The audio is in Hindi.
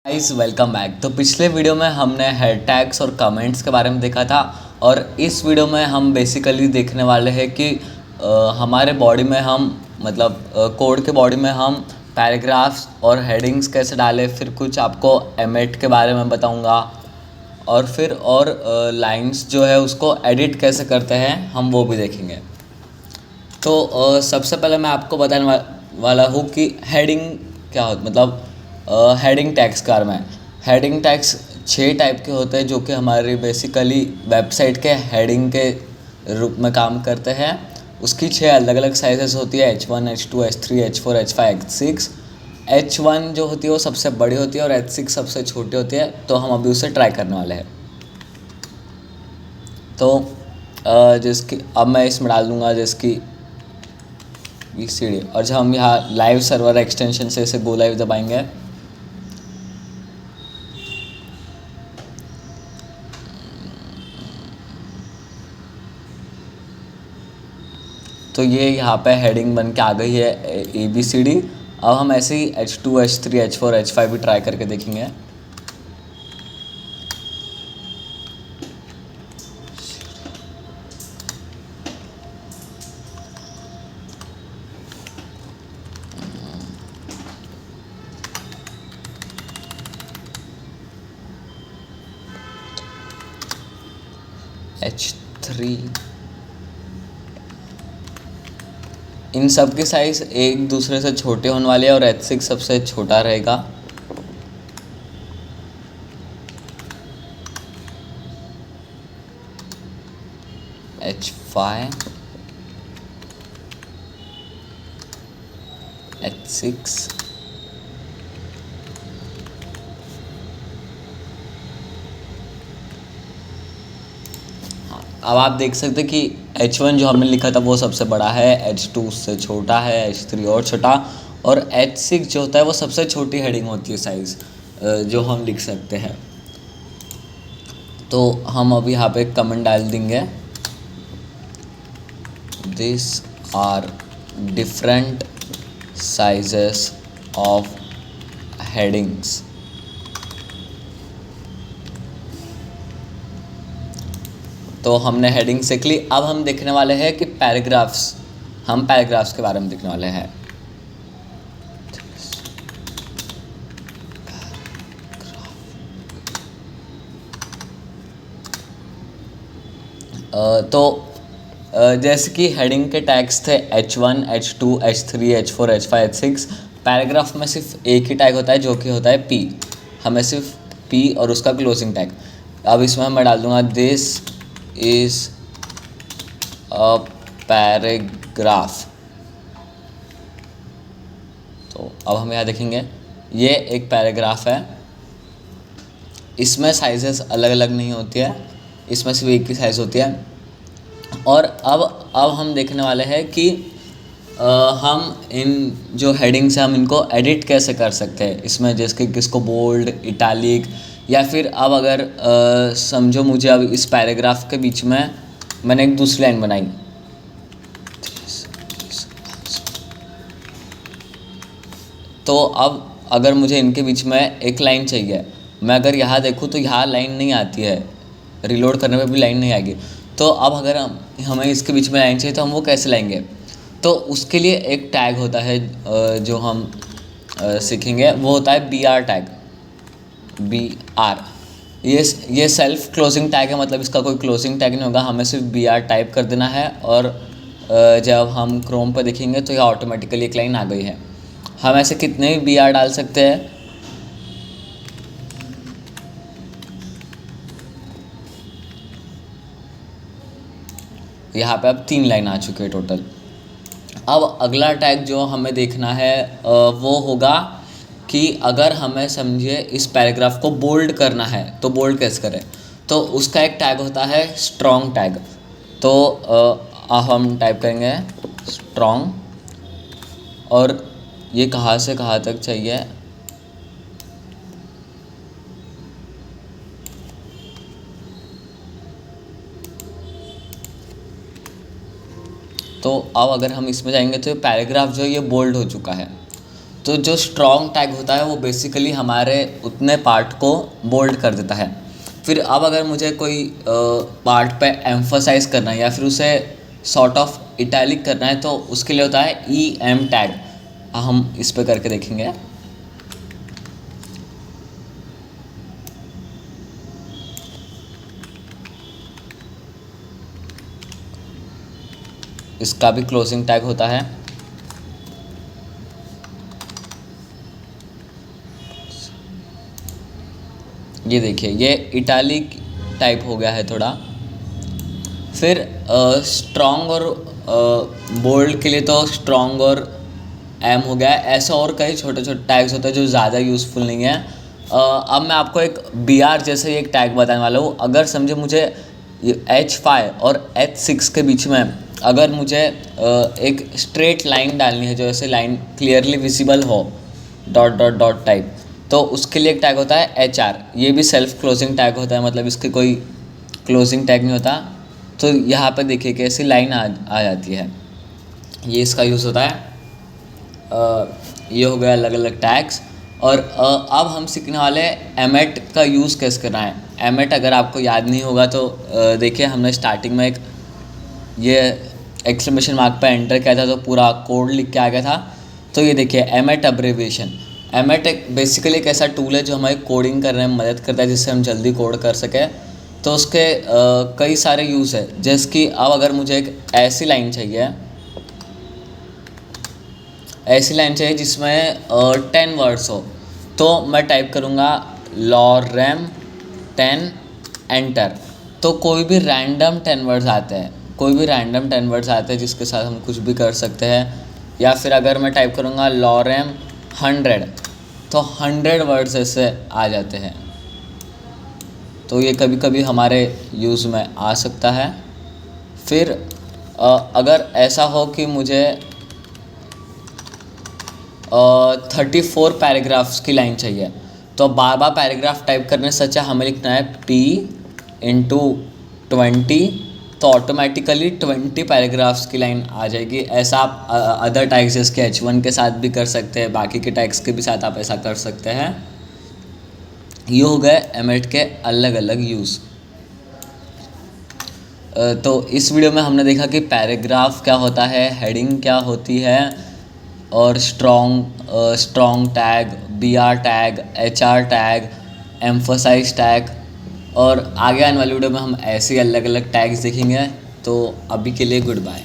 Guys welcome back. तो पिछले वीडियो में हमने हेड टैग्स और कमेंट्स के बारे में देखा था और इस वीडियो में हम बेसिकली देखने वाले हैं कि हमारे बॉडी में हम कोड के बॉडी में हम पैराग्राफ्स और हेडिंग्स कैसे डालें। फिर कुछ आपको एमेट के बारे में बताऊंगा और फिर लाइंस जो है उसको एडिट कैसे करते हैं हम वो भी देखेंगे। तो सबसे पहले मैं आपको बताने वाला हूँ कि हेडिंग क्या होता हेडिंग टैग्स के बारे में। हेडिंग टैग्स 6 टाइप के होते हैं जो कि हमारी बेसिकली वेबसाइट के हेडिंग के रूप में काम करते हैं। उसकी 6 अलग अलग साइजेस होती है, H1, H2, H3, H4, H5, H6। H1 जो होती है वो सबसे बड़ी होती है और H6 सबसे छोटी होती है। तो हम अभी उसे ट्राई करने वाले हैं। तो जिसकी अब मैं इसमें डाल दूँगा जिसकी VCD, और जब हम यहाँ लाइव सर्वर एक्सटेंशन से इसे गो लाइव दबाएंगे तो ये यहाँ पे हेडिंग बन के आ गई है ABCD। अब हम ऐसे ही H2, H3, H4, H5 भी ट्राई करके देखेंगे। H3, इन सब के साइज़ एक दूसरे से छोटे होने वाले हैं और H6 सबसे छोटा रहेगा। H5, H6, अब आप देख सकते हैं कि H1 जो हमने लिखा था वो सबसे बड़ा है, H2 उससे छोटा है, H3 और छोटा, और H6 जो होता है वो सबसे छोटी हेडिंग होती है साइज़ जो हम लिख सकते हैं। तो हम अभी यहाँ पे कमेंट डाल देंगे, this are different sizes of headings. तो हमने हेडिंग सीख ली। अब हम देखने वाले हैं कि हम पैराग्राफ्स के बारे में देखने वाले हैं। जैसे कि हेडिंग के टैग्स थे H1, H2, H3, H4, H5, H6। Paragraph में सिर्फ एक ही टैग होता है जो कि होता है P। हमें सिर्फ P और उसका क्लोजिंग टैग। अब इसमें मैं डाल दूंगा दिस इज़ अ पैराग्राफ। तो अब हम यहाँ देखेंगे ये एक पैराग्राफ है। इसमें साइजेस अलग अलग नहीं होती है, इसमें सिर्फ एक ही साइज़ होती है। और अब हम देखने वाले हैं कि हम इन जो हेडिंग्स हैं हम इनको एडिट कैसे कर सकते हैं इसमें, जैसे कि किसको बोल्ड, इटैलिक, या फिर अब अगर समझो मुझे अब इस पैराग्राफ के बीच में मैंने एक दूसरी लाइन बनाई, तो अब अगर मुझे इनके बीच में एक लाइन चाहिए, मैं अगर यहाँ देखूँ तो यहाँ लाइन नहीं आती है, रिलोड करने पे भी लाइन नहीं आएगी। तो अब अगर हमें इसके बीच में लाइन चाहिए तो हम वो कैसे लाएंगे? तो उसके लिए एक टैग होता है जो हम सीखेंगे, वो होता है BR टैग। BR ये सेल्फ क्लोजिंग टैग है, मतलब इसका कोई क्लोजिंग टैग नहीं होगा। हमें सिर्फ BR टाइप कर देना है और जब हम क्रोम पर देखेंगे तो यह ऑटोमेटिकली एक लाइन आ गई है। हम ऐसे कितने भी BR डाल सकते हैं। यहाँ पे अब 3 लाइन आ चुके हैं टोटल। अब अगला टैग जो हमें देखना है वो होगा कि अगर हमें समझिए इस पैराग्राफ को बोल्ड करना है तो बोल्ड कैसे करें। तो उसका एक टैग होता है स्ट्रॉन्ग टैग। तो हम टाइप करेंगे स्ट्रॉन्ग, और ये कहाँ से कहाँ तक चाहिए, तो अब अगर हम इसमें जाएंगे तो पैराग्राफ जो है ये बोल्ड हो चुका है। तो जो स्ट्रॉन्ग टैग होता है वो बेसिकली हमारे उतने पार्ट को बोल्ड कर देता है। फिर अब अगर मुझे कोई पार्ट पे एम्फसाइज करना है या फिर उसे सॉर्ट ऑफ इटैलिक करना है तो उसके लिए होता है EM टैग। हम इस पे करके देखेंगे। इसका भी क्लोजिंग टैग होता है। ये देखिए, ये इटैलिक टाइप हो गया है थोड़ा। फिर स्ट्रॉन्ग और बोल्ड के लिए तो स्ट्रॉन्ग और M हो गया है। ऐसे और कई छोटे छोटे टैग्स होते हैं जो ज़्यादा यूज़फुल नहीं है। अब मैं आपको एक BR जैसे ही एक टैग बताने वाला हूँ। अगर समझे मुझे H5 और H6 के बीच में अगर मुझे एक स्ट्रेट लाइन डालनी है जो ऐसे लाइन क्लियरली विजिबल हो, डॉट डॉट डॉट टाइप, तो उसके लिए एक टैग होता है HR। ये भी सेल्फ क्लोजिंग टैग होता है, मतलब इसके कोई क्लोजिंग टैग नहीं होता। तो यहाँ पे देखिए कि ऐसी लाइन आ जाती है, ये इसका यूज़ होता है। ये हो गया अलग अलग टैग्स। और अब हम सीखने वाले एमेट का यूज़ कैसे करना है। एमेट अगर आपको याद नहीं होगा तो देखिए, हमने स्टार्टिंग में एक ये एक्सक्लेमेशन मार्क पे एंटर किया था तो पूरा कोड लिख के आ गया था। तो ये देखिए एमेट अब्रिविएशन। एमेट एक बेसिकली एक ऐसा टूल है जो हमारी कोडिंग करने में मदद करता है, जिससे हम जल्दी कोड कर सकें। तो उसके कई सारे यूज़ है, जैसे कि अब अगर मुझे एक ऐसी लाइन चाहिए जिसमें 10 वर्ड्स हो, तो मैं टाइप करूँगा lorem 10 एंटर। तो कोई भी रैंडम 10 वर्ड्स आते हैं जिसके साथ हम कुछ भी कर सकते हैं। या फिर अगर मैं टाइप करूँगा lorem 100, तो 100 वर्ड्स ऐसे आ जाते हैं। तो ये कभी कभी हमारे यूज़ में आ सकता है। फिर अगर ऐसा हो कि मुझे 34 पैराग्राफ्स की लाइन चाहिए, तो बार बार पैराग्राफ टाइप करने से अच्छा हमें लिखना है P/20, तो ऑटोमेटिकली 20 पैराग्राफ्स की लाइन आ जाएगी। ऐसा आप अदर टैग्स जैसे H1 के साथ भी कर सकते हैं, बाकी के टैग्स के भी साथ आप ऐसा कर सकते हैं। ये हो गए एमेट के अलग अलग यूज़। तो इस वीडियो में हमने देखा कि पैराग्राफ क्या होता है, हेडिंग क्या होती है, और strong tag, BR tag, HR tag, emphasise tag, और आगे आने वाली वीडियो में हम ऐसे अलग अलग टैग्स देखेंगे। तो अभी के लिए गुड बाय।